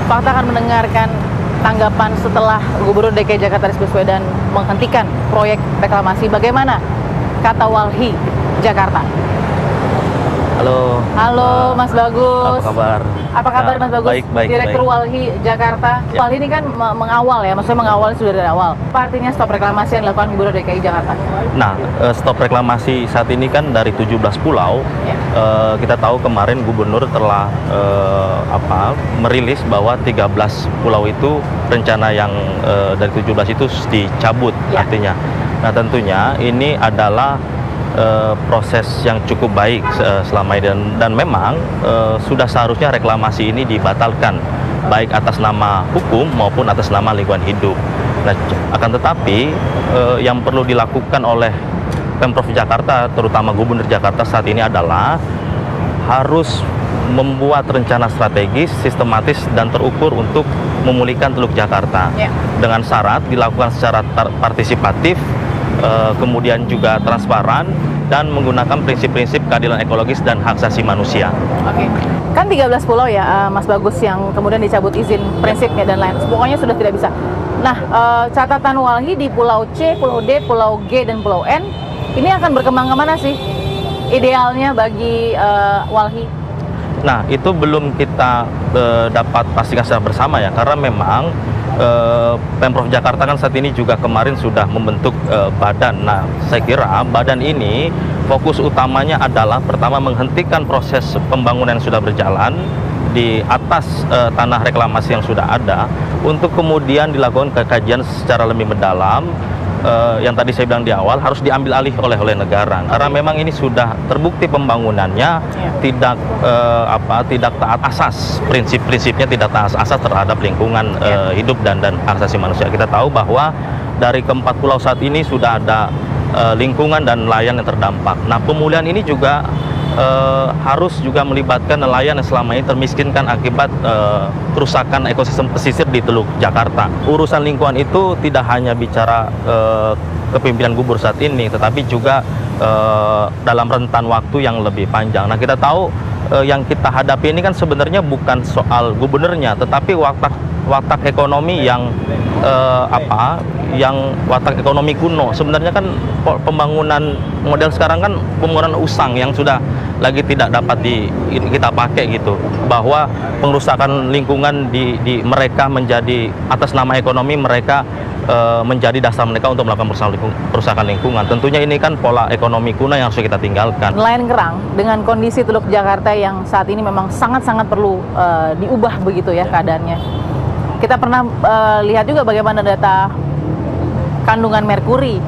Fakta akan mendengarkan tanggapan setelah Gubernur DKI Jakarta Anies Baswedan menghentikan proyek reklamasi. Bagaimana kata Walhi Jakarta? Halo. Halo Mas Bagus. Apa kabar? Apa kabar Mas Bagus? Baik. Direktur Walhi Jakarta. Ya. Walhi ini kan mengawal ya, maksudnya mengawal sudah dari awal. Apa artinya stop reklamasi yang dilakukan Gubernur DKI Jakarta? Nah, stop reklamasi saat ini kan dari 17 pulau. Ya. Kita tahu kemarin Gubernur telah merilis bahwa 13 pulau itu rencana yang dari 17 itu dicabut Ya. artinya. Nah, tentunya ini adalah proses yang cukup baik selama ini dan memang sudah seharusnya reklamasi ini dibatalkan baik atas nama hukum maupun atas nama lingkungan hidup. Nah, akan tetapi yang perlu dilakukan oleh Pemprov Jakarta, terutama Gubernur Jakarta saat ini adalah harus membuat rencana strategis, sistematis dan terukur untuk memulihkan Teluk Jakarta. Ya. Dengan syarat dilakukan secara partisipatif, kemudian juga transparan dan menggunakan prinsip-prinsip keadilan ekologis dan hak asasi manusia. Oke. Kan 13 pulau ya Mas Bagus yang kemudian dicabut izin prinsipnya dan lain. Pokoknya sudah tidak bisa. Nah, catatan Walhi di Pulau C, Pulau D, Pulau G dan Pulau N ini akan berkembang kemana sih? Idealnya bagi Walhi? Nah, itu belum kita dapat pastikan secara bersama ya, karena memang Pemprov Jakarta kan saat ini juga kemarin sudah membentuk badan. Nah, saya kira badan ini fokus utamanya adalah pertama menghentikan proses pembangunan yang sudah berjalan di atas tanah reklamasi yang sudah ada, untuk kemudian dilakukan kajian secara lebih mendalam. Yang tadi saya bilang di awal harus diambil alih oleh negara, karena memang ini sudah terbukti pembangunannya tidak taat asas, prinsipnya tidak taat asas terhadap lingkungan hidup dan hak asasi manusia. Kita tahu bahwa dari keempat pulau saat ini sudah ada lingkungan dan nelayan yang terdampak. Nah, pemulihan ini juga harus juga melibatkan nelayan yang selama ini termiskinkan akibat kerusakan ekosistem pesisir di Teluk Jakarta. Urusan lingkungan itu tidak hanya bicara kepemimpinan Gubernur saat ini, tetapi juga dalam rentan waktu yang lebih panjang. Nah, kita tahu yang kita hadapi ini kan sebenarnya bukan soal gubernurnya, tetapi watak ekonomi yang watak ekonomi kuno. Sebenarnya kan pembangunan model sekarang kan pembangunan usang yang sudah lagi tidak dapat kita pakai gitu, bahwa pengerusakan lingkungan di mereka menjadi atas nama ekonomi mereka menjadi dasar mereka untuk melakukan perusakan lingkungan. Tentunya ini kan pola ekonomi kuno yang harus kita tinggalkan. Nelayan kerang dengan kondisi Teluk Jakarta yang saat ini memang sangat-sangat perlu diubah begitu ya keadaannya. Kita pernah lihat juga bagaimana data kandungan merkuri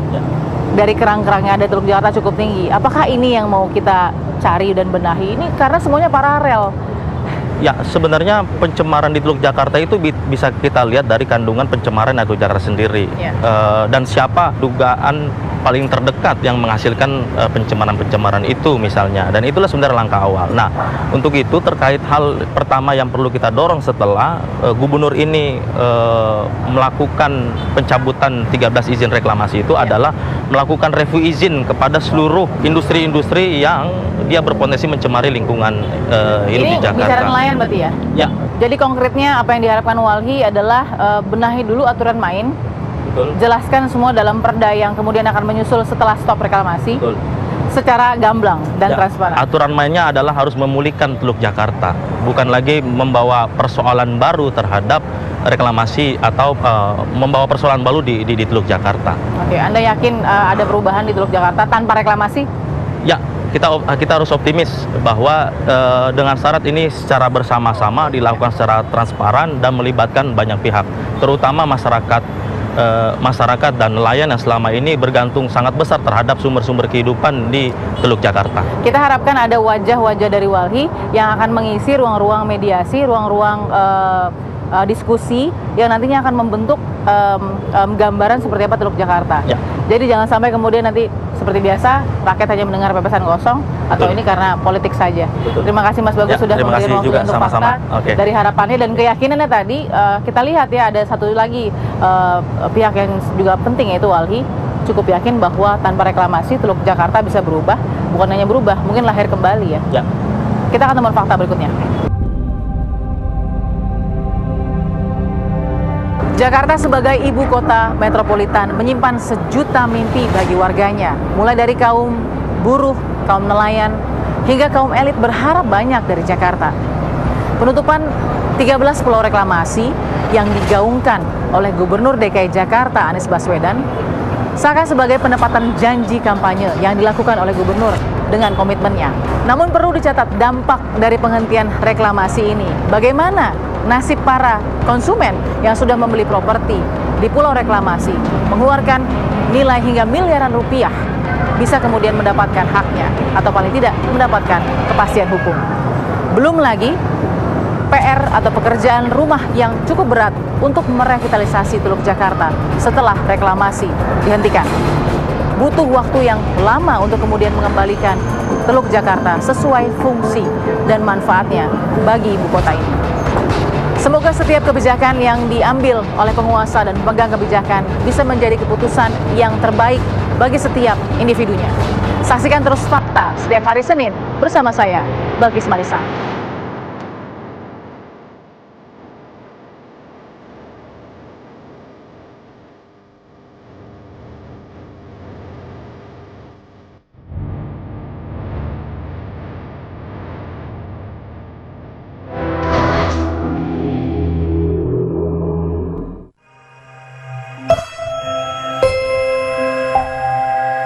dari kerang-kerang yang ada di Teluk Jakarta cukup tinggi. Apakah ini yang mau kita cari dan benahi? Ini karena semuanya paralel. Ya, sebenarnya pencemaran di Teluk Jakarta itu bisa kita lihat dari kandungan pencemaran di Teluk Jakarta sendiri. Ya. Dan siapa dugaan paling terdekat yang menghasilkan pencemaran-pencemaran itu misalnya. Dan itulah sebenarnya langkah awal. Nah, untuk itu terkait hal pertama yang perlu kita dorong setelah Gubernur ini melakukan pencabutan 13 izin reklamasi itu adalah melakukan review izin kepada seluruh industri-industri yang dia berpotensi mencemari lingkungan hidup di Jakarta. Ini bicara nelayan berarti ya? Ya. Jadi konkretnya apa yang diharapkan Walhi adalah benahi dulu aturan main. Betul. Jelaskan semua dalam perda yang kemudian akan menyusul setelah stop reklamasi. Betul. Secara gamblang dan transparan. Aturan mainnya adalah harus memulihkan Teluk Jakarta, bukan lagi membawa persoalan baru terhadap reklamasi atau membawa persoalan baru di Teluk Jakarta. Oke, Anda yakin ada perubahan di Teluk Jakarta tanpa reklamasi? Ya, kita harus optimis bahwa dengan syarat ini secara bersama-sama dilakukan secara transparan dan melibatkan banyak pihak, terutama masyarakat dan nelayan yang selama ini bergantung sangat besar terhadap sumber-sumber kehidupan di Teluk Jakarta. Kita harapkan ada wajah-wajah dari Walhi yang akan mengisi ruang-ruang mediasi, ruang-ruang diskusi yang nantinya akan membentuk gambaran seperti apa Teluk Jakarta. Ya. Jadi jangan sampai kemudian nanti seperti biasa rakyat hanya mendengar pepesan kosong atau ini karena politik saja. Betul. Terima kasih Mas Bagus sudah memberi waktu juga, untuk sama-sama. fakta dari harapannya dan keyakinannya tadi. Kita lihat ya ada satu lagi pihak yang juga penting yaitu Walhi cukup yakin bahwa tanpa reklamasi Teluk Jakarta bisa berubah, bukan hanya berubah, mungkin lahir kembali ya. Ya. Kita akan temukan fakta berikutnya. Jakarta sebagai ibu kota metropolitan menyimpan sejuta mimpi bagi warganya. Mulai dari kaum buruh, kaum nelayan, hingga kaum elit berharap banyak dari Jakarta. Penutupan 13 pulau reklamasi yang digaungkan oleh Gubernur DKI Jakarta Anies Baswedan seakan sebagai penepatan janji kampanye yang dilakukan oleh gubernur dengan komitmennya. Namun perlu dicatat dampak dari penghentian reklamasi ini. Bagaimana nasib para konsumen yang sudah membeli properti di pulau reklamasi, mengeluarkan nilai hingga miliaran rupiah, bisa kemudian mendapatkan haknya atau paling tidak mendapatkan kepastian hukum. Belum lagi PR atau pekerjaan rumah yang cukup berat untuk merevitalisasi Teluk Jakarta setelah reklamasi dihentikan. Butuh waktu yang lama untuk kemudian mengembalikan Teluk Jakarta sesuai fungsi dan manfaatnya bagi ibu kota ini. Semoga setiap kebijakan yang diambil oleh penguasa dan pemegang kebijakan bisa menjadi keputusan yang terbaik bagi setiap individunya. Saksikan terus Fakta setiap hari Senin bersama saya, Balkis Marisa.